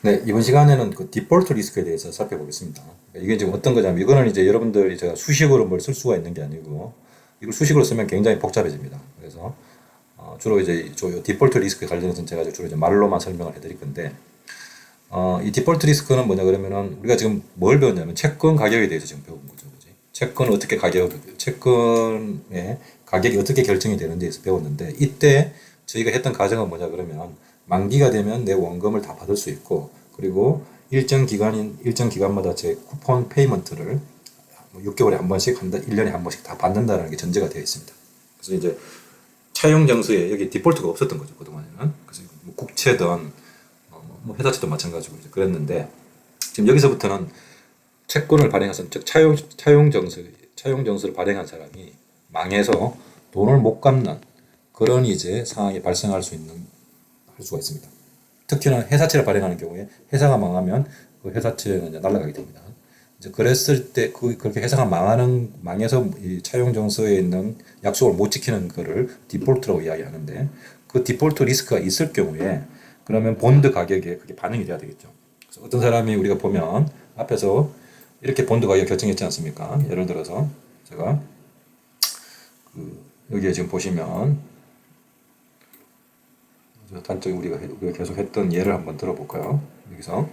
네, 이번 시간에는 그 디폴트 리스크에 대해서 살펴보겠습니다. 이게 지금 어떤 거냐면, 이거는 이제 여러분들이 제가 수식으로 뭘 쓸 수가 있는 게 아니고, 이걸 수식으로 쓰면 굉장히 복잡해집니다. 그래서 주로 이제 저 디폴트 리스크에 관련해서는 제가 주로 이제 말로만 설명을 해드릴 건데, 이 디폴트 리스크는 뭐냐 그러면은 우리가 지금 뭘 배웠냐면 채권 가격에 대해서 지금 배운 거죠, 그지? 채권의 가격이 어떻게 결정이 되는지에서 배웠는데, 이때 저희가 했던 가정은 뭐냐 그러면 만기가 되면 내 원금을 다 받을 수 있고, 그리고 일정 기간마다 제 쿠폰 페이먼트를 6개월에 한 번씩 한다, 1년에 한 번씩 다 받는다는 게 전제가 되어 있습니다. 그래서 이제 차용 정수에 여기 디폴트가 없었던 거죠, 그동안에는. 그래서 뭐 국채든 뭐 회사채도 마찬가지고 이제 그랬는데, 지금 여기서부터는 채권을 발행해서, 즉 차용 정수를 발행한 사람이 망해서 돈을 못 갚는 그런 이제 상황이 발생할 수 있는 할 수가 있습니다. 특히나 회사채를 발행하는 경우에 회사가 망하면 그 회사채는 이제 날아가게 됩니다. 이제 그랬을 때 그렇게 회사가 망해서 이 차용 정서에 있는 약속을 못 지키는 거를 디폴트라고 이야기하는데, 그 디폴트 리스크가 있을 경우에 그러면 본드 가격에 그게 반영이 돼야 되겠죠. 그래서 어떤 사람이 우리가 보면 앞에서 이렇게 본드 가격 결정했지 않습니까? 예를 들어서 제가 여기에 지금 보시면 단적으로 우리가 계속 했던 예를 한번 들어볼까요? 여기서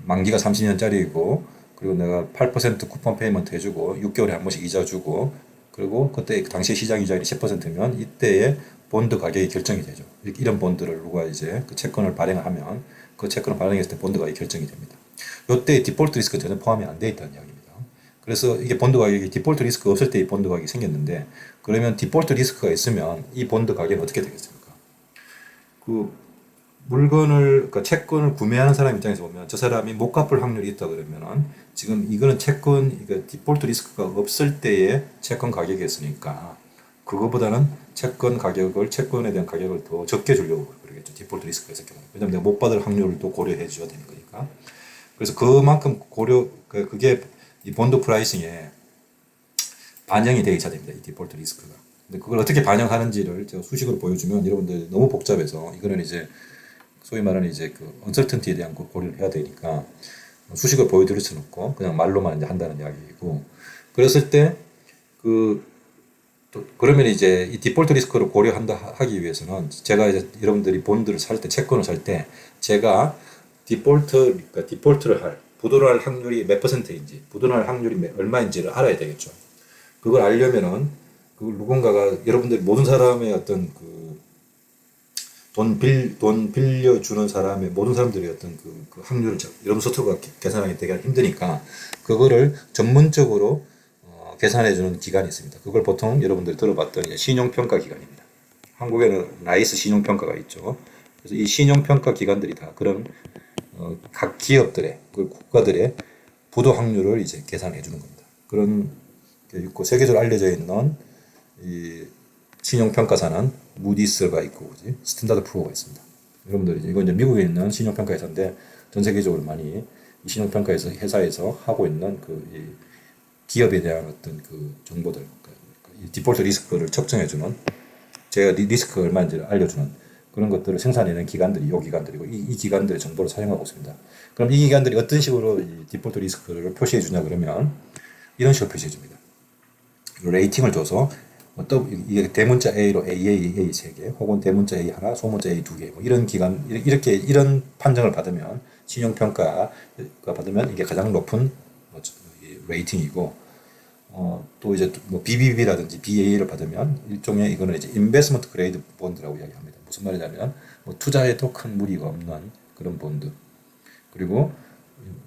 만기가 30년짜리이고, 그리고 내가 8% 쿠폰 페이먼트 해주고 6개월에 한 번씩 이자 주고, 그리고 그때 당시 시장 이자율이 10%면 이때의 본드 가격이 결정이 되죠. 이런 본드를 누가 이제 그 채권을 발행하면 그 채권을 발행했을 때 본드 가격이 결정이 됩니다. 이때 디폴트 리스크 전혀 포함이 안 돼 있다는 이야기입니다. 그래서 이게 본드 가격이 디폴트 리스크 없을 때 이 본드 가격이 생겼는데, 그러면 디폴트 리스크가 있으면 이 본드 가격은 어떻게 되겠습니까? 그 그러니까 채권을 구매하는 사람 입장에서 보면 저 사람이 못 갚을 확률이 있다 그러면은, 지금 이거는 그러니까 디폴트 리스크가 없을 때의 채권 가격이었으니까 그거보다는 채권에 대한 가격을 더 적게 주려고 그러겠죠. 디폴트 리스크가 있을 경우에. 왜냐면 내가 못 받을 확률을 또 고려해 줘야 되는 거니까. 그래서 그만큼 그게 이 본드 프라이싱에 반영이 되어 있어야 됩니다. 이 디폴트 리스크가. 근데 그걸 어떻게 반영하는지를 제가 수식으로 보여주면 여러분들 너무 복잡해서, 이거는 이제 소위 말하는 이제 그 언설턴티에 대한 거 고려를 해야 되니까 수식을 보여드릴 수는 없고 그냥 말로만 이제 한다는 이야기이고, 그랬을 때 그러면 이제 이 디폴트 리스크를 하기 위해서는 제가 이제 여러분들이 본드를 살 때, 채권을 살 때 제가 그러니까 디폴트를 부도를 할 확률이 몇 퍼센트인지, 부도를 할 확률이 얼마인지를 알아야 되겠죠. 그걸 알려면은 그걸 누군가가, 여러분들 모든 사람의 어떤 돈 빌려주는 사람의 모든 사람들의 어떤 그 확률을 여러분 스스로가 계산하기 되게 힘드니까 그거를 전문적으로 계산해주는 기관이 있습니다. 그걸 보통 여러분들이 들어봤던 이제 신용평가 기관입니다. 한국에는 나이스 신용평가가 있죠. 그래서 이 신용평가 기관들이 다 그런 각 기업들의 그 국가들의 부도 확률을 이제 계산해 주는 겁니다. 그런 게 있고, 세계적으로 알려져 있는 이 신용평가사는 무디스가 있고, 그지? 스탠다드 프로가 있습니다. 여러분들 이건 이제 미국에 있는 신용평가 회사인데, 전 세계적으로 많이 이 신용평가 회사에서 하고 있는 이 기업에 대한 어떤 그 정보들, 이 디폴트 리스크를 측정해주는, 제가 리스크가 얼마인지를 알려주는 그런 것들을 생산해낸 기관들이 이 기관들이고, 이 기관들의 정보를 사용하고 있습니다. 그럼 이 기관들이 어떤 식으로 이 디폴트 리스크를 표시해 주냐 그러면 이런 식으로 표시해 줍니다. 레이팅을 줘서 또 이게 대문자 A로 AA 3개, 혹은 대문자 A 하나, 소문자 A 2개, 뭐 이런 이런 판정을 받으면, 신용평가가 받으면 이게 가장 높은 레이팅이고, 또 이제 뭐 BBB라든지 BA를 받으면 일종의, 이거는 이제 인베스트먼트 그레이드 본드라고 이야기합니다. 무슨 말이냐면 뭐 투자에도 큰 무리가 없는 그런 본드. 그리고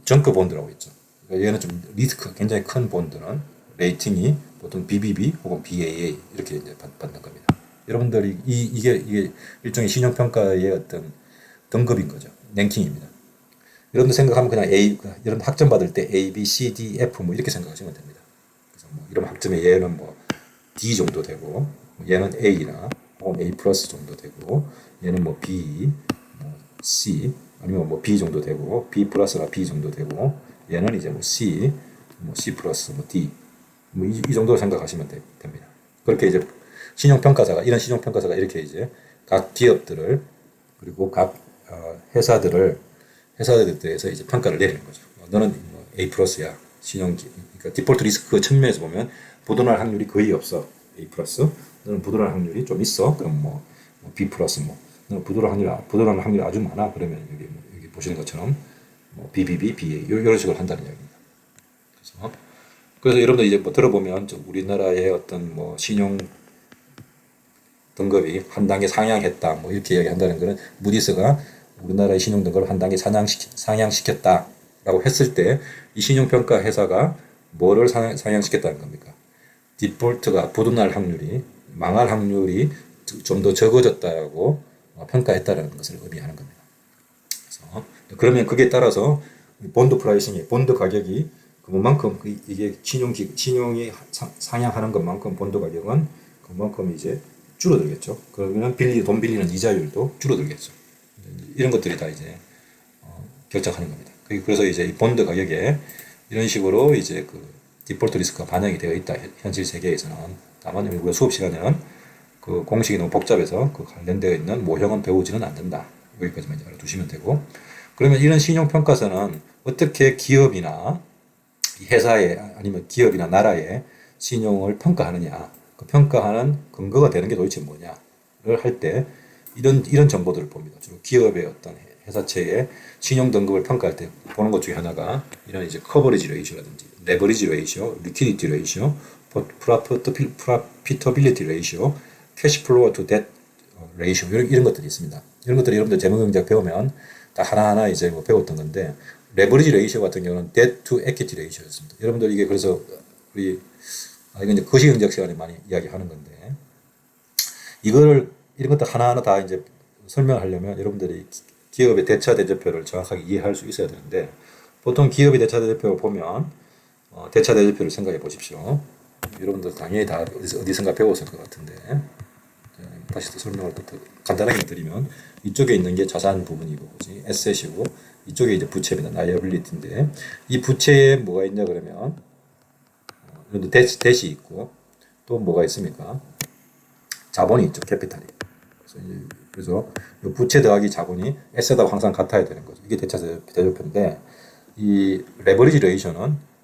정크 본드라고 있죠. 그러니까 얘는 좀 리스크 굉장히 큰 본드는 레이팅이 보통 BBB 혹은 BAA 이렇게 이제 받는 겁니다. 여러분들이 이게 일종의 신용평가의 어떤 등급인 거죠. 랭킹입니다. 여러분들 생각하면 그냥 여러분 학점 받을 때 A, B, C, D, F 뭐 이렇게 생각하시면 됩니다. 그래서 뭐 이런 학점에 얘는 뭐 D 정도 되고, 얘는 A나 혹은 A 플러스 정도 되고, 얘는 뭐 B, 뭐 C, 아니면 뭐 B 정도 되고, B 플러스나 B 정도 되고, 얘는 이제 뭐 C, 뭐 C 플러스, 뭐 D, 뭐 이 정도로 생각하시면 됩니다. 그렇게 이제 이런 신용평가사가 이렇게 이제 각 기업들을, 그리고 각 회사들을 회사들에서 이제 평가를 내리는 거죠. 너는 뭐 A 플러스야. 그러니까 디폴트 리스크 측면에서 보면 부도날 확률이 거의 없어. A 플러스. 너는 부도날 확률이 좀 있어. 그럼 뭐 B 플러스 뭐. 너는 부도날 확률이 아주 많아. 그러면 여기 보시는 것처럼 뭐 BBB, BA 이런 식으로 한다는 이야기입니다. 그래서 여러분들 이제 뭐 들어보면 우리나라의 어떤 뭐 신용 등급이 한 단계 상향했다. 뭐 이렇게 이야기한다는 거는 무디스가 우리나라의 신용 등급을 한 단계 상향시켰다라고 했을 때 이 신용평가 회사가 뭐를 상향시켰다는 겁니까? 디폴트가 부도날 확률이 망할 확률이 좀 더 적어졌다고 평가했다라는 것을 의미하는 겁니다. 그래서 그러면 그게 따라서 본드 프라이싱이 본드 가격이 그만큼 이게 신용이 상향하는 것만큼 본드 가격은 그만큼 이제 줄어들겠죠. 그러면 돈 빌리는 이자율도 줄어들겠죠. 이런 것들이 다 이제 결정하는 겁니다. 그래서 이제 이 본드 가격에 이런 식으로 이제 그 디폴트 리스크가 반영이 되어 있다. 현실 세계에서는. 다만 우리가 수업 시간에는 그 공식이 너무 복잡해서 그 관련되어 있는 모형은 배우지는 않는다. 여기까지만 이제 알아두시면 되고. 그러면 이런 신용평가서는 어떻게 기업이나 회사에 아니면 기업이나 나라의 신용을 평가하느냐. 그 평가하는 근거가 되는 게 도대체 뭐냐를 할 때 이런 정보들을 봅니다. 주로 기업의 어떤 회사체의 신용 등급을 평가할 때 보는 것 중에 하나가 이런 이제 커버리지 레이쇼라든지 레버리지 레이쇼, 리퀴디티 레이쇼, 프로피터빌리티 레이쇼, 캐시플로우 투 뎃 레이쇼 이런 것들이 있습니다. 이런 것들이 여러분들 재무경제학 배우면 다 하나하나 이제 뭐 배웠던 건데 레버리지 레이쇼 같은 경우는 뎃 투 에퀴티 레이쇼였습니다. 여러분들 이게 그래서 우리 이건 이제 거시경제학 시간에 많이 이야기하는 건데 이거를 이런 것들 하나하나 다 이제 설명하려면 여러분들이 기업의 대차 대조표를 정확하게 이해할 수 있어야 되는데 보통 기업의 대차 대조표를 보면 대차 대조표를 생각해 보십시오. 여러분들 당연히 다 어디선가 배웠을 것 같은데 다시 또 설명을 또 간단하게 드리면 이쪽에 있는 게 자산 부분이고 에셋이고 이쪽에 이제 부채입니다. 라이어빌리티인데 이 부채에 뭐가 있냐 그러면 뎃이 있고 또 뭐가 있습니까? 자본이 있죠. 캐피탈이. 그래서 이 부채 더하기 자본이 에셋하고 항상 같아야 되는 거죠. 이게 대차 대조표인데 이 레버리지 레이쇼는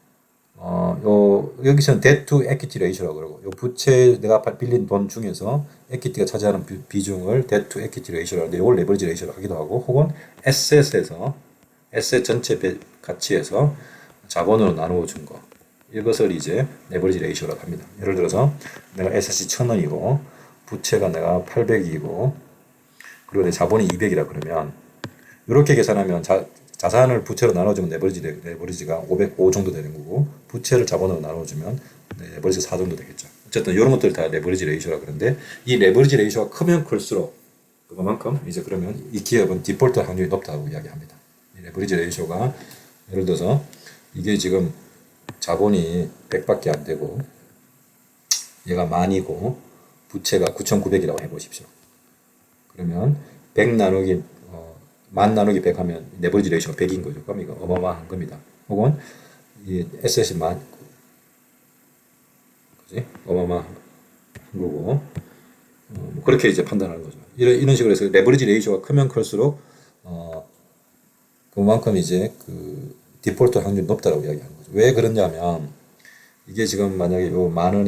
여기서는 debt to equity ratio라고 그러고 요 부채 내가 빌린 돈 중에서 equity가 차지하는 비중을 debt to equity ratio라고 하는데 이걸 레버리지 레이쇼로 하기도 하고 혹은 asset에서 asset 전체 가치에서 자본으로 나누어 준 거 이것을 이제 레버리지 레이쇼라고 합니다. 예를 들어서 내가 에셋이 1,000원이고 부채가 내가 800이고 그리고 내 자본이 200이라 그러면 이렇게 계산하면 자산을 부채로 나눠주면 레버리지가 505 정도 되는 거고 부채를 자본으로 나눠주면 레버리지가 4 정도 되겠죠. 어쨌든 이런 것들이 다 레버리지 레이쇼라 그러는데 이 레버리지 레이쇼가 크면 클수록 그만큼 이제 그러면 이 기업은 디폴트 확률이 높다고 이야기합니다. 이 레버리지 레이쇼가 예를 들어서 이게 지금 자본이 100밖에 안 되고 얘가 만이고 부채가 9,900이라고 해보십시오. 그러면 100 나누기 만 나누기 100 하면 레버리지 레이쇼가 100인 거죠. 그럼 이거 어마어마한 겁니다. 혹은 이 에셋이 그지? 어마어마한 거고 그렇게 이제 판단하는 거죠. 이런 식으로 해서 레버리지 레이쇼가 크면 클수록 그만큼 이제 그 디폴트 확률이 높다고 이야기하는 거죠. 왜 그러냐면 이게 지금 만약에 요 만원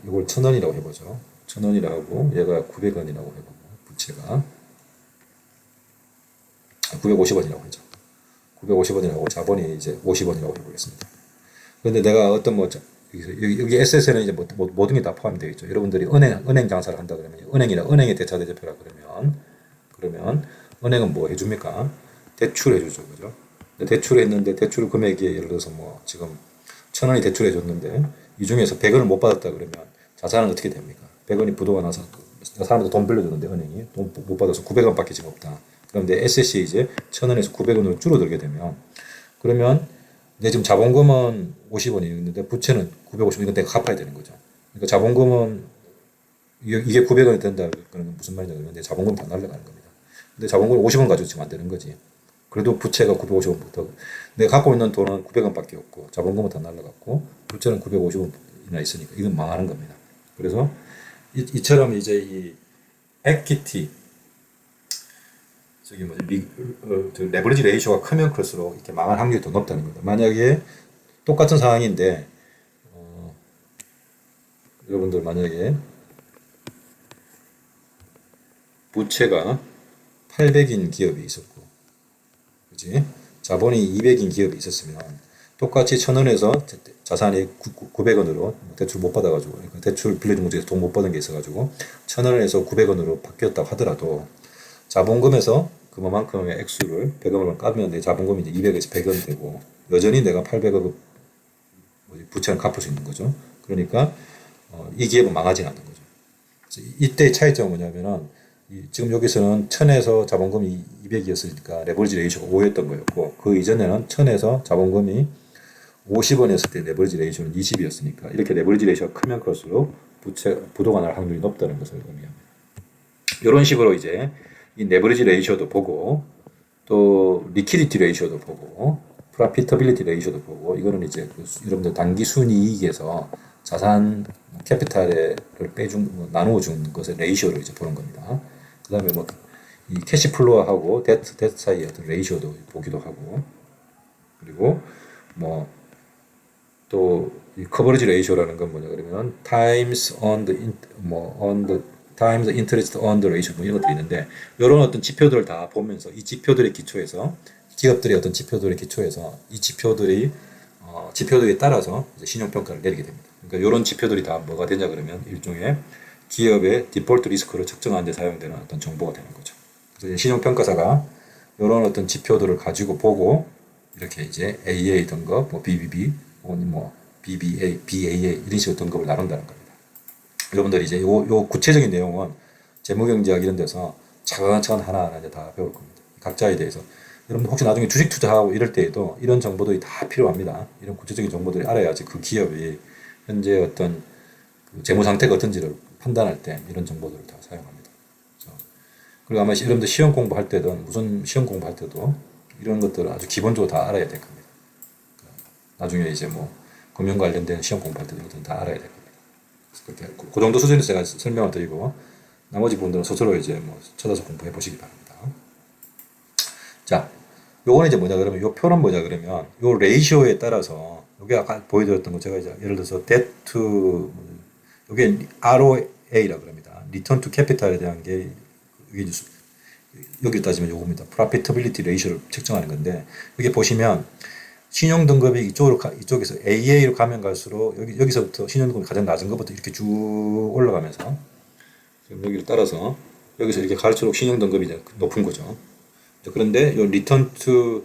이걸 1,000원이라고 해보죠. 1,000원이라고 얘가 900원이라고 해보고 부채가 950원이라고 하죠. 950원이라고 자본이 이제 50원이라고 해보겠습니다. 그런데 내가 어떤 여기 SS에는 이제 모든 게 다 포함되어 있죠. 여러분들이 은행 장사를 한다 그러면 은행의 대차 대조표라 그러면 은행은 뭐 해줍니까? 대출해 주죠. 그죠? 대출했는데 대출 금액이 예를 들어서 뭐 지금 1,000원이 대출해 줬는데 이 중에서 100원을 못 받았다 그러면 자산은 어떻게 됩니까? 100원이 부도가 나서 사람한테 돈 빌려줬는데 은행이 돈 못 받아서 900원밖에 지금 없다. 그런데 SS이 이제 1,000원에서 900원으로 줄어들게 되면 그러면 내 지금 자본금은 50원이 있는데 부채는 950원 이건 내가 갚아야 되는 거죠. 그러니까 자본금은 이게 900원이 된다 그러면 무슨 말이냐 그러면 내 자본금 다 날라가는 겁니다. 근데 자본금을 50원 가지고 지금 안 되는 거지. 그래도 부채가 950원부터 내가 갖고 있는 돈은 900원밖에 없고 자본금은 다 날라갔고 부채는 950원이나 있으니까 이건 망하는 겁니다. 그래서 이처럼 이제 이 equity 저기 뭐지 저 레버리지 레이쇼가 크면 클수록 이렇게 망할 확률이 더 높다는 겁니다. 만약에 똑같은 상황인데 여러분들 만약에 부채가 800인 기업이 있었고, 그지? 자본이 200인 기업이 있었으면 똑같이 1,000원에서 자산이 900원으로 대출 못 받아가지고, 그러니까 대출 빌려준 것 중에서 돈 못 받은 게 있어가지고 1,000원에서 900원으로 바뀌었다고 하더라도 자본금에서 그만큼의 액수를 100원을 까면 내 자본금이 이제 200에서 100원 되고 여전히 내가 800억 부채를 갚을 수 있는 거죠. 그러니까 이 기업은 망하지 않는 거죠. 이때 차이점은 뭐냐면은 지금 여기서는 1000에서 자본금이 200이었으니까 레버리지 레이쇼가 5였던 거였고, 그 이전에는 1000에서 자본금이 50원이었을 때 레버리지 레이쇼는 20이었으니까 이렇게 레버리지 레이쇼가 크면 클수록 부도가 날 확률이 높다는 것을 의미합니다. 이런 식으로 이제 이 레버리지 레이쇼도 보고 또 리퀴디티 레이쇼도 보고 프로피터빌리티 레이쇼도 보고, 이거는 이제 여러분들 단기 순이익에서 자산 캐피탈을 나누어 준 것의 레이쇼를 이제 보는 겁니다. 그 다음에 뭐 이 캐시플로어하고 데트 사이의 어떤 레이쇼도 보기도 하고, 그리고 뭐 또 이 커버리지 레이쇼라는 건 뭐냐 그러면 times on the times interest on the ratio 뭐 이런 것들이 있는데, 이런 어떤 지표들을 다 보면서 이 지표들의 기초에서 기업들의 어떤 지표들의 기초에서 이 지표들이 지표들에 따라서 이제 신용평가를 내리게 됩니다. 그러니까 이런 지표들이 다 뭐가 되냐 그러면 일종의 기업의 디폴트 리스크를 측정하는 데 사용되는 어떤 정보가 되는 거죠. 그래서 신용평가사가 이런 어떤 지표들을 가지고 보고 이렇게 이제 AA 등급, 뭐 BBB, 뭐 BBA, BAA 이런 식으로 등급을 나눈다는 겁니다. 여러분들이 이제 요 구체적인 내용은 재무경제학 이런 데서 차근차근 하나하나 이제 다 배울 겁니다. 각자에 대해서. 여러분 혹시 나중에 주식 투자하고 이럴 때에도 이런 정보들이 다 필요합니다. 이런 구체적인 정보들을 알아야지 그 기업이 현재 어떤 그 재무 상태가 어떤지를 판단할 때 이런 정보들을 다 사용합니다. 그리고 아마 여러분들 시험 공부할 때든 무슨 시험 공부할 때도 이런 것들을 아주 기본적으로 다 알아야 될 겁니다. 나중에 이제 뭐 금융 관련된 시험 공부할 때도 이것들은 다 알아야 될 겁니다. 그렇게 그 정도 수준에서 제가 설명을 드리고 나머지 분들은 스스로 이제 뭐 찾아서 공부해 보시기 바랍니다. 자, 요거는 이제 뭐냐 그러면 요 표는 뭐냐 그러면 요 레이쇼에 따라서 요게 아까 보여드렸던 거 제가 이제 예를 들어서 데트 요게 ROA라 그럽니다. 리턴 투 캐피탈에 대한 게 이게 여기 따지면 요겁니다. 프로피터빌리티 레이쇼를 측정하는 건데, 여기 보시면 신용 등급이 이쪽에서 AA로 가면 갈수록 여기서부터 신용 등급이 가장 낮은 것부터 이렇게 쭉 올라가면서 지금 여기를 따라서 여기서 이렇게 갈수록 신용 등급이 이제 높은 거죠. 그런데 요 리턴 투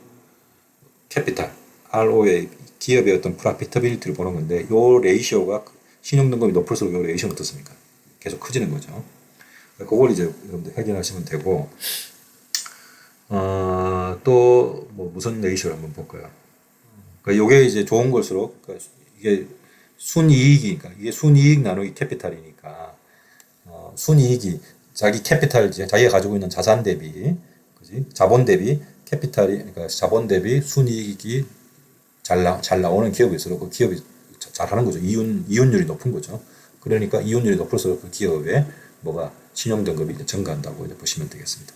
캐피탈 ROA 기업의 어떤 프로피터빌리티를 보는 건데, 요 레이쇼가 신용 등급이 높을수록 요 레이쇼는 어떻습니까? 계속 커지는 거죠. 그걸 이제 여러분들 확인하시면 되고, 또 뭐 무슨 레이쇼를 한번 볼까요? 그러니까 요게 이제 좋은 걸수록 이게 순이익이니까 이게 순이익 나누기 캐피탈이니까 순이익이 자기 캐피탈 자기가 가지고 있는 자산 대비 그지 자본 대비 캐피탈이 그러니까 자본 대비 순이익이 잘 나오는 기업일수록 그 기업이 잘하는 거죠. 이윤율이 높은 거죠. 그러니까 이윤율이 높을수록 그 기업의 뭐가 신용 등급이 이제 증가한다고 이제 보시면 되겠습니다.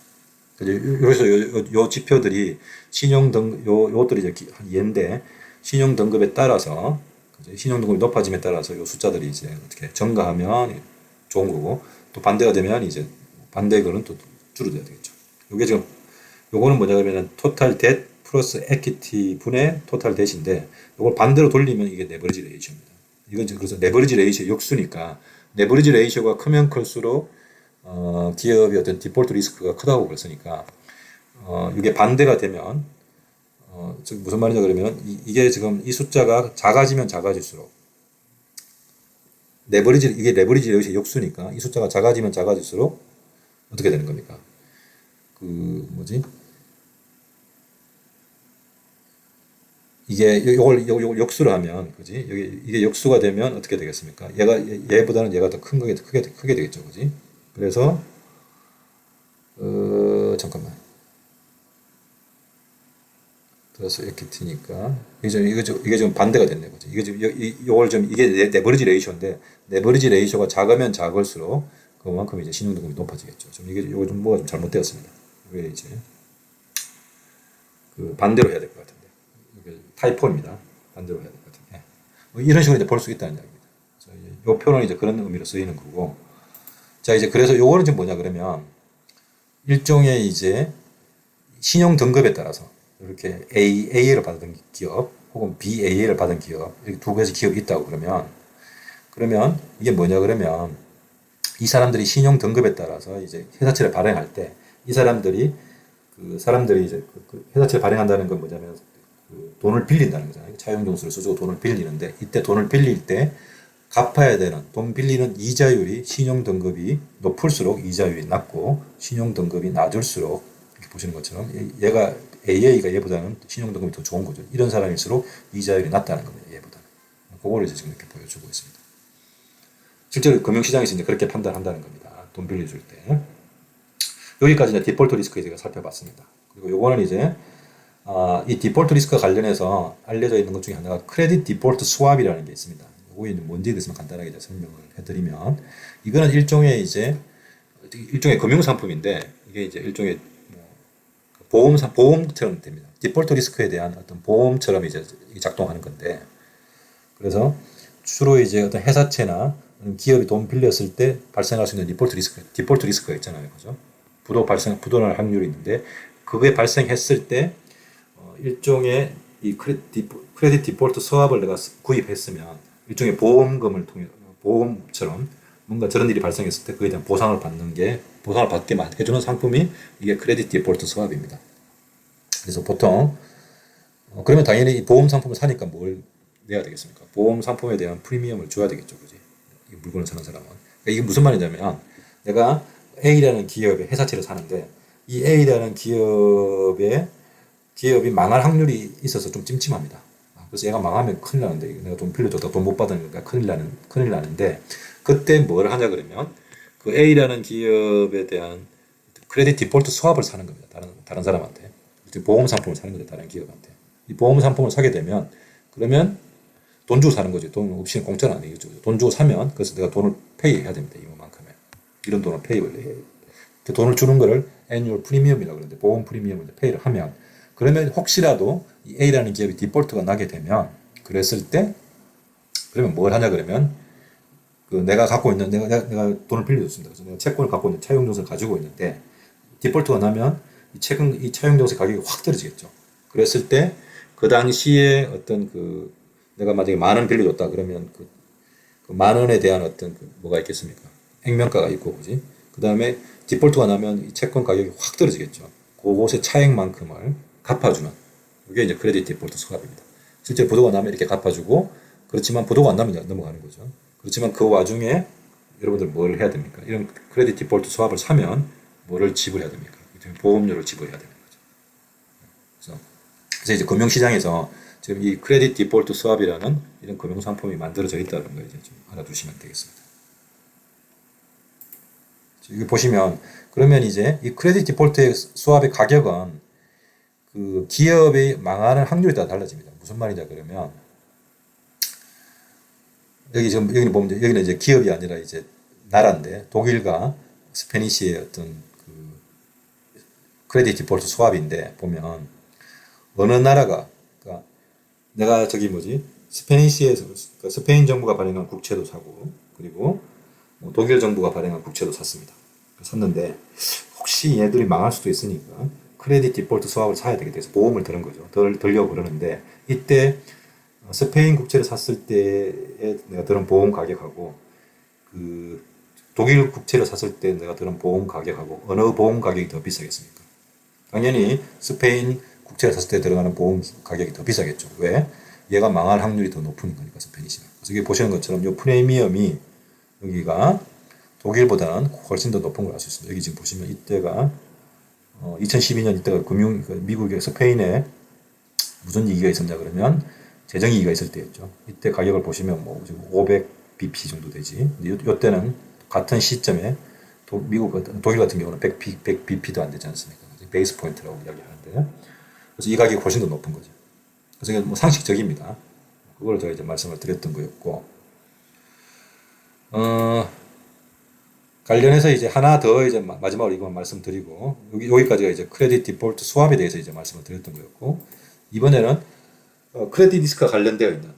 그래서 요 지표들이 요것들이 이제 얘인데 신용 등급에 따라서 신용 등급이 높아짐에 따라서 요 숫자들이 이제 어떻게 증가하면 좋은 거고, 또 반대가 되면 이제 반대의 거는 또 줄어들어야 되겠죠. 요게 지금 요거는 뭐냐 그러면 토탈 뎃 플러스 에퀴티 분의 토탈 뎃인데, 요걸 반대로 돌리면 이게 레버리지 레이쇼입니다. 이건 그래서 레버리지 레이쇼 역수니까 레버리지 레이쇼가 크면 클수록 기업의 어떤 디폴트 리스크가 크다고 그랬으니까 이게 반대가 되면 즉 무슨 말이냐 그러면 이게 지금 이 숫자가 작아지면 작아질수록 이게 레버리지 레이쇼 역수니까 이 숫자가 작아지면 작아질수록 어떻게 되는 겁니까? 그 뭐지? 이게 요걸 역수를 하면 그지? 이게 역수가 되면 어떻게 되겠습니까? 얘보다는 얘가 더 크게 되겠죠, 그지? 그래서 잠깐만. 플러스 에퀴티니까 이게 좀 반대가 됐네, 그지? 이게 지금 이게 레버리지 레이쇼인데 레버리지 레이쇼가 작으면 작을수록 그만큼 이제 신용등급이 높아지겠죠. 이거 좀 뭐가 좀 잘못되었습니다. 왜 이제 그 반대로 해야 될 것 같은데. 이게 타입4입니다. 반대로 해야 될 것 같은데. 뭐 이런 식으로 이제 볼 수 있다는 이야기입니다. 이 표현은 이제 그런 의미로 쓰이는 거고. 자, 이제 그래서 요거는 지금 뭐냐 그러면 일종의 이제 신용 등급에 따라서 이렇게 AA를 받은 기업 혹은 BAA를 받은 기업 이렇게 두 가지 기업이 있다고 그러면 이게 뭐냐 그러면 이 사람들이 신용 등급에 따라서 이제 회사채를 발행할 때 이 사람들이 이제 그 회사채를 발행한다는 건 뭐냐면 그 돈을 빌린다는 거잖아요. 차용증서를 써주고 돈을 빌리는데 이때 돈을 빌릴 때 갚아야 되는 돈 빌리는 이자율이 신용 등급이 높을수록 이자율이 낮고 신용 등급이 낮을수록 이렇게 보시는 것처럼 얘가 AA가 얘보다는 신용 등급이 더 좋은 거죠. 이런 사람일수록 이자율이 낮다는 겁니다. 얘보다는. 그거를 이제 지금 이렇게 보여주고 있습니다. 실제로 금융시장에서 이제 그렇게 판단한다는 겁니다. 돈 빌려줄 때. 여기까지 이제 디폴트 리스크 제가 살펴봤습니다. 그리고 요거는 이제 이 디폴트 리스크와 관련해서 알려져 있는 것 중에 하나가 크레딧 디폴트 스왑이라는 게 있습니다. 이게 뭔지에 대해서 간단하게 이제 설명을 해드리면 이거는 일종의 금융 상품인데 이게 이제 일종의 보험처럼 됩니다. 디폴트 리스크에 대한 어떤 보험처럼 이제 작동하는 건데 그래서 주로 이제 어떤 회사채나 기업이 돈 빌렸을 때 발생할 수 있는 디폴트 리스크가 있잖아요, 그죠? 부도날 확률이 있는데 그게 발생했을 때 일종의 이 크레딧 디폴트 스왑을 내가 구입했으면 일종의 보험금을 통해 보험처럼 뭔가 저런 일이 발생했을 때 그에 대한 보상을 받게 해주는 상품이 이게 크레딧 디폴트 스왑입니다. 그래서 보통 그러면 당연히 이 보험 상품을 사니까 뭘 내야 되겠습니까? 보험 상품에 대한 프리미엄을 줘야 되겠죠, 그지? 이 물건을 사는 사람은. 그러니까 이게 무슨 말이냐면 내가 A라는 기업의 회사채를 사는데 이 A라는 기업이 망할 확률이 있어서 좀 찜찜합니다. 그래서 얘가 망하면 큰일 나는데 내가 돈 빌려줬다 돈 못 받으니까 큰일 나는데 그때 뭘 하냐 그러면 그 A라는 기업에 대한 크레딧 디폴트 스왑을 사는 겁니다. 다른 사람한테. 보험 상품을 사는 거죠. 다른 기업한테. 이 보험 상품을 사게 되면 그러면 돈 주고 사는 거지. 돈 없이는 공짜는 아니겠죠. 돈 주고 사면 그래서 내가 돈을 페이해야 됩니다. 이만큼에. 이런 돈을 페이를 해야 돼요. 돈을 주는 거를 애뉴얼 프리미엄이라고 그러는데 보험 프리미엄을 페이를 하면 그러면 혹시라도 이 A라는 기업이 디폴트가 나게 되면 그랬을 때 그러면 뭘 하냐 그러면 그 내가 갖고 있는 내가 돈을 빌려줬습니다. 그래서 내가 채권을 갖고 있는 차용증서를 가지고 있는데 디폴트가 나면 이 차용증서 가격이 확 떨어지겠죠. 그랬을 때 그 당시에 어떤 내가 만약에 10,000원 빌려줬다 그러면 그 10,000원에 대한 어떤 뭐가 있겠습니까? 액면가가 있고 그지? 그 다음에 디폴트가 나면 이 채권 가격이 확 떨어지겠죠. 그곳의 차액만큼을 갚아주는 그게 이제 크레딧 디폴트 스왑입니다. 실제 부도가 나면 이렇게 갚아주고 그렇지만 부도가 안 나면 넘어가는 거죠. 그렇지만 그 와중에 여러분들 뭘 해야 됩니까? 이런 크레딧 디폴트 스왑을 사면 뭐를 지불해야 됩니까? 보험료를 지불해야 되는 거죠. 그래서 이제 금융시장에서 지금 이 크레딧 디폴트 스왑이라는 이런 금융상품이 만들어져 있다는 걸 이제 좀 알아두시면 되겠습니다. 여기 보시면 그러면 이제 이 크레딧 디폴트 스왑의 가격은 그 기업이 망하는 확률에 따라 달라집니다. 무슨 말이냐 그러면 여기 보면 여기는 이제 기업이 아니라 이제 나라인데 독일과 스페니시의 어떤 그 크레딧 디폴트 스왑인데 보면 어느 나라가 그러니까 내가 스페니시에서 그러니까 스페인 정부가 발행한 국채도 사고 그리고 독일 정부가 발행한 국채도 샀습니다. 샀는데 혹시 얘들이 망할 수도 있으니까 크레딧 디폴트 스왑을 사야 되게 돼서 보험을 드는 거죠. 들려고 그러는데 이때 스페인 국채를 샀을 때에 내가 들은 보험 가격하고 그 독일 국채를 샀을 때 내가 들은 보험 가격하고 어느 보험 가격이 더 비싸겠습니까? 당연히 스페인 국채를 샀을 때 들어가는 보험 가격이 더 비싸겠죠. 왜? 얘가 망할 확률이 더 높은 거니까 스페니시가. 그래서 여기 보시는 것처럼 이 프리미엄이 여기가 독일보다는 훨씬 더 높은 걸 알 수 있습니다. 여기 지금 보시면 이때가 2012년 이때가 미국의 스페인에 무슨 위기가 있었냐 그러면 재정위기가 있을 때였죠. 이때 가격을 보시면 뭐 500bp 정도 되지. 이때는 같은 시점에 독일 같은 경우는 100bp도 안 되지 않습니까? 베이스 포인트라고 이야기하는데 그래서 이 가격이 훨씬 더 높은 거죠. 그래서 이게 뭐 상식적입니다. 그걸 제가 이제 말씀을 드렸던 거였고 관련해서 이제 하나 더 이제 마지막으로 이것만 말씀드리고 여기까지가 이제 크레딧 디폴트 스왑에 대해서 이제 말씀을 드렸던 거였고 이번에는 크레딧 리스크와 관련되어 있는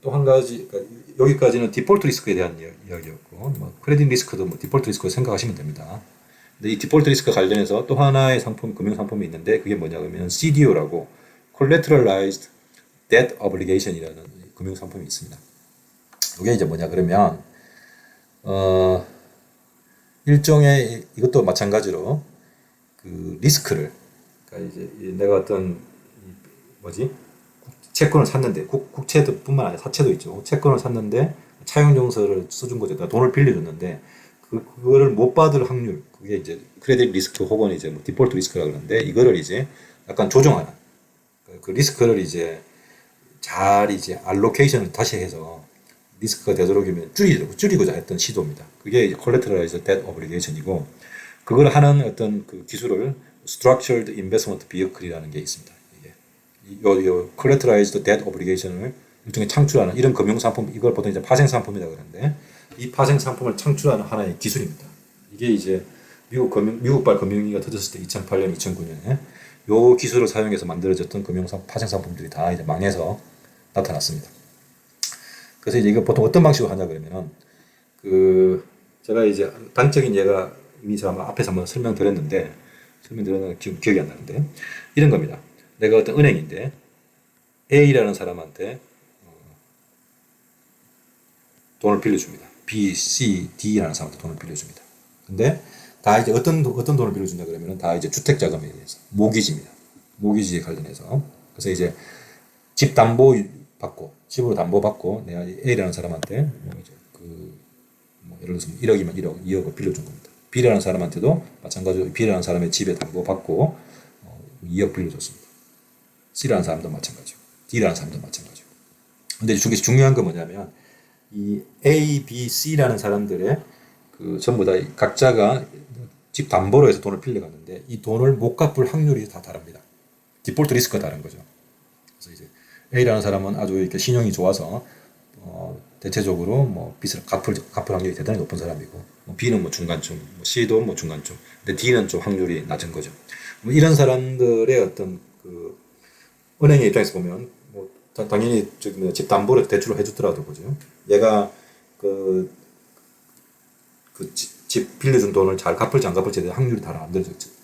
또 한 가지 그러니까 여기까지는 디폴트 리스크에 대한 이야기였고 뭐 크레딧 리스크도 뭐 디폴트 리스크로 생각하시면 됩니다. 근데 이 디폴트 리스크 관련해서 또 하나의 상품 금융 상품이 있는데 그게 뭐냐면 CDO라고 Collateralized Debt Obligation이라는 금융 상품이 있습니다. 이게 이제 뭐냐 그러면 일종의 이것도 마찬가지로 그 리스크를 그러니까 이제 내가 어떤 뭐지 채권을 샀는데 국채뿐만 아니라 사채도 있죠. 채권을 샀는데 차용증서를 써준 거죠. 내가 돈을 빌려줬는데 그거를 못 받을 확률 그게 이제 크레딧 리스크 혹은 이제 뭐 디폴트 리스크라 그러는데 이거를 이제 약간 조정하는 그 리스크를 이제 잘 이제 알로케이션을 다시 해서 리스크가 되도록이면 줄이고자 했던 시도입니다. 그게 이제 Collateralized Debt Obligation이고 그걸 하는 어떤 그 기술을 Structured Investment Vehicle이라는 게 있습니다. 요 Collateralized Debt Obligation을 일종의 창출하는 이런 금융 상품 이걸 보통 이제 파생 상품이라고 그러는데 이 파생 상품을 창출하는 하나의 기술입니다. 이게 이제 미국발 금융위기가 터졌을 때 2008년, 2009년에 요 기술을 사용해서 만들어졌던 파생 상품들이 다 이제 망해서 나타났습니다. 그래서 이제 이거 보통 어떤 방식으로 하냐 그러면은 제가 이제 단적인 예가 이미 제가 앞에서 한번 설명드렸는데 지금 기억이 안 나는데 이런 겁니다. 내가 어떤 은행인데 A라는 사람한테 돈을 빌려줍니다. B, C, D라는 사람한테 돈을 빌려줍니다. 근데 다 이제 어떤 돈을 빌려준다 그러면은 다 이제 주택자금에 대해서 모기지입니다. 모기지에 관련해서 그래서 이제 집 담보 받고 집으로 담보 받고 내가 A라는 사람한테 뭐 예를 들어서 1억이면 1억, 2억을 빌려준 겁니다. B라는 사람한테도 마찬가지로 B라는 사람의 집에 담보 받고 2억 빌려줬습니다. C라는 사람도 마찬가지고 D라는 사람도 마찬가지고. 근데 중요한 건 뭐냐면 이 A, B, C라는 사람들의 전부 다 각자가 집 담보로 해서 돈을 빌려갔는데 이 돈을 못 갚을 확률이 다 다릅니다. 디폴트 리스크가 다른 거죠. 그래서 이제 A라는 사람은 아주 이렇게 신용이 좋아서 대체적으로 뭐 빚을 갚을 확률이 대단히 높은 사람이고 B는 뭐 중간쯤, C도 뭐 중간쯤, 근데 D는 좀 확률이 낮은 거죠. 뭐 이런 사람들의 어떤 은행의 입장에서 보면 뭐 당연히 집 담보를 대출을 해주더라도 그죠. 얘가 집 빌려준 돈을 잘 갚을지 안 갚을지에 대한 확률이 다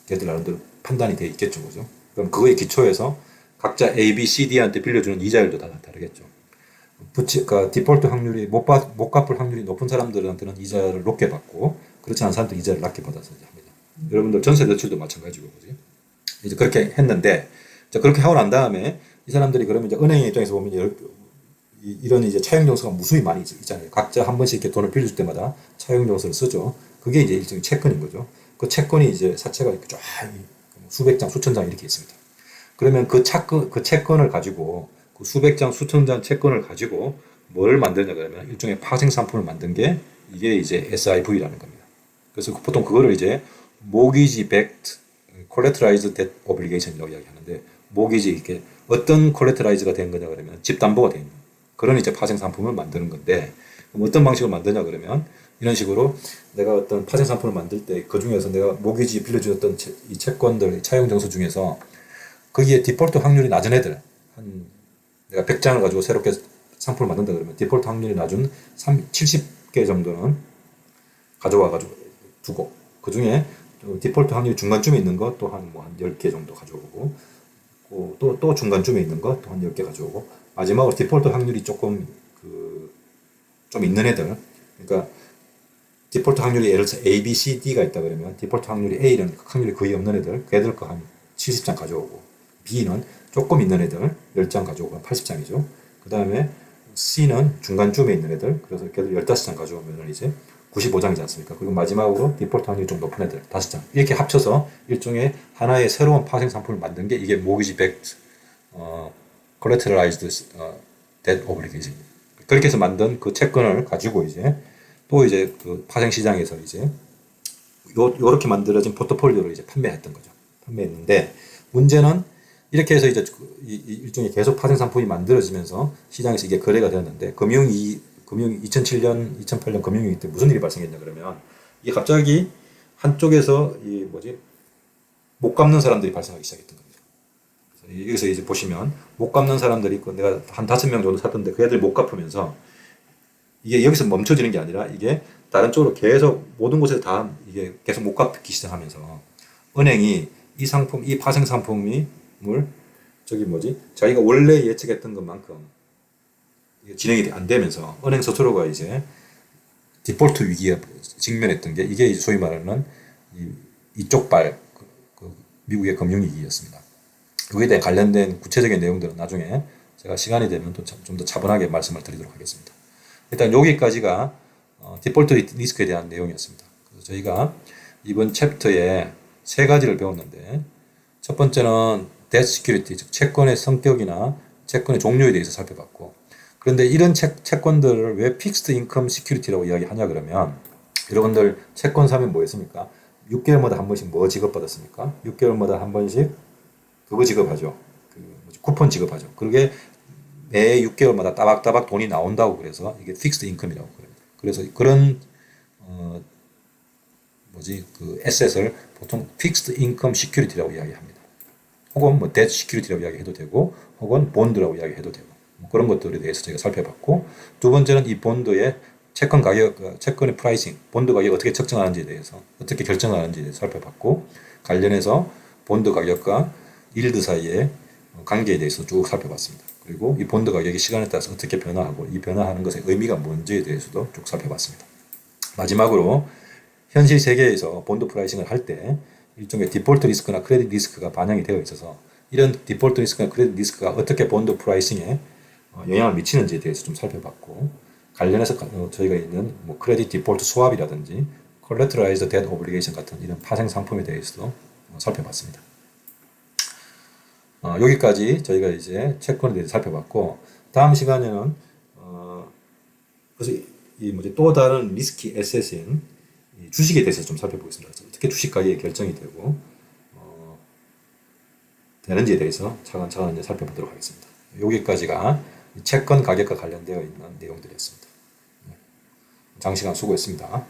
걔들 나름대로 판단이 돼 있겠죠, 그죠. 그럼 그거에 기초해서 각자 A, B, C, D한테 빌려주는 이자율도 다 다르겠죠. 그러니까 디폴트 확률이 못 갚을 확률이 높은 사람들한테는 이자를 높게 받고 그렇지 않은 사람들은 이자를 낮게 받아서 합니다. 여러분들 전세 대출도 마찬가지고 그죠. 이제 그렇게 했는데 그렇게 하고 난 다음에 이 사람들이 그러면 이제 은행의 입장에서 보면 이런 이제 차용증서가 무수히 많이 있잖아요. 각자 한 번씩 이렇게 돈을 빌려줄 때마다 차용증서를 쓰죠. 그게 이제 일종의 채권인 거죠. 그 채권이 이제 사채가 이렇게 쫙 수백 장, 수천 장 이렇게 있습니다. 그러면 그 채권을 가지고 그 수백 장, 수천 장 채권을 가지고 뭘 만드냐 그러면 일종의 파생 상품을 만든 게 이게 이제 SIV라는 겁니다. 그래서 보통 그거를 이제 Mortgage Backed Collateralized Debt Obligation이라고 이야기하는데 모기지 이렇게 어떤 콜레터라이즈가 된 거냐 그러면 집 담보가 된 그런 이제 파생 상품을 만드는 건데 그럼 어떤 방식으로 만드냐 그러면 이런 식으로 내가 어떤 파생 상품을 만들 때 그 중에서 내가 모기지 빌려주었던 이 채권들 차용 정서 중에서 거기에 디폴트 확률이 낮은 애들 내가 100장을 가지고 새롭게 상품을 만든다 그러면 디폴트 확률이 낮은 70개 정도는 가져와 가지고 두고 그 중에 디폴트 확률이 중간쯤에 있는 것 또 한 10개 정도 가져오고 또 중간쯤에 있는 것 또 한 10개 가져오고 마지막으로 디폴트 확률이 조금 좀 있는 애들 그러니까 디폴트 확률이 예를 들어서 A, B, C, D가 있다 그러면 디폴트 확률이 A는 확률이 거의 없는 애들 걔들 거 한 70장 가져오고 B는 조금 있는 애들 10장 가져오고 80장이죠. 그 다음에 C는 중간쯤에 있는 애들 그래서 걔들 15장 가져오면 이제 95장이지 않습니까? 그리고 마지막으로 디폴트 확률이 좀 높은 애들 5장 이렇게 합쳐서 일종의 하나의 새로운 파생 상품을 만든 게 이게 Mortgage Backed Collateralized Debt Obligation 그렇게 해서 만든 그 채권을 가지고 이제 또 이제 그 파생 시장에서 이제 요렇게 만들어진 포트폴리오를 이제 판매했던 거죠. 판매했는데 문제는 이렇게 해서 이제 일종의 계속 파생 상품이 만들어지면서 시장에서 이게 거래가 되었는데 2007년, 2008년 금융위기 때 무슨 일이 발생했냐 그러면 이게 갑자기 한쪽에서 이 뭐지 못 갚는 사람들이 발생하기 시작했던 겁니다. 그래서 여기서 이제 보시면 못 갚는 사람들이 있고 내가 한 5명 정도 샀던데 그 애들 못 갚으면서 이게 여기서 멈춰지는 게 아니라 이게 다른 쪽으로 계속 모든 곳에서 다 이게 계속 못 갚기 시작하면서 은행이 이 상품, 이 파생 상품을 저기 뭐지 자기가 원래 예측했던 것만큼 진행이 안 되면서 은행 스스로가 이제 디폴트 위기에 직면했던 게 이게 소위 말하는 이쪽 그 미국의 금융위기였습니다. 여기에 대해 관련된 구체적인 내용들은 나중에 제가 시간이 되면 또 좀 더 차분하게 말씀을 드리도록 하겠습니다. 일단 여기까지가 디폴트 리스크에 대한 내용이었습니다. 그래서 저희가 이번 챕터에 3가지를 배웠는데 첫 번째는 debt security, 즉 채권의 성격이나 채권의 종류에 대해서 살펴봤고 그런데 이런 채권들을 왜 픽스드 인컴 시큐리티라고 이야기하냐 그러면 여러분들 채권 사면 뭐 했습니까? 6개월마다 한 번씩 뭐 지급받았습니까? 6개월마다 한 번씩 그거 지급하죠. 쿠폰 지급하죠. 그게 매 6개월마다 따박따박 돈이 나온다고 그래서 이게 픽스드 인컴이라고 그럽니다. 그래서 그런 그 에셋을 보통 픽스드 인컴 시큐리티라고 이야기합니다. 혹은 뭐 데트 시큐리티라고 이야기해도 되고 혹은 본드라고 이야기해도 되고 뭐 그런 것들에 대해서 저희가 살펴봤고 두 번째는 이 본드의 채권 가격, 채권의 프라이싱, 본드 가격 어떻게 측정하는지에 대해서 어떻게 결정하는지에 대해서 살펴봤고 관련해서 본드 가격과 일드 사이의 관계에 대해서 쭉 살펴봤습니다. 그리고 이 본드 가격이 시간에 따라서 어떻게 변화하고 이 변화하는 것의 의미가 뭔지에 대해서도 쭉 살펴봤습니다. 마지막으로 현실 세계에서 본드 프라이싱을 할 때 일종의 디폴트 리스크나 크레딧 리스크가 반영이 되어 있어서 이런 디폴트 리스크나 크레딧 리스크가 어떻게 본드 프라이싱에 영향을 미치는지에 대해서 좀 살펴봤고 관련해서 저희가 있는 뭐 크레딧 디폴트 스왑이라든지 collateralized debt obligation 같은 이런 파생 상품에 대해서도 살펴봤습니다. 여기까지 저희가 이제 채권에 대해서 살펴봤고 다음 시간에는 그래서 이 뭐지 또 다른 리스키 에셋인 주식에 대해서 좀 살펴보겠습니다. 어떻게 주식 가격이 결정이 되고 되는지에 대해서 차근차근 이제 살펴보도록 하겠습니다. 여기까지가 채권 가격과 관련되어 있는 내용들이었습니다. 장시간 수고했습니다.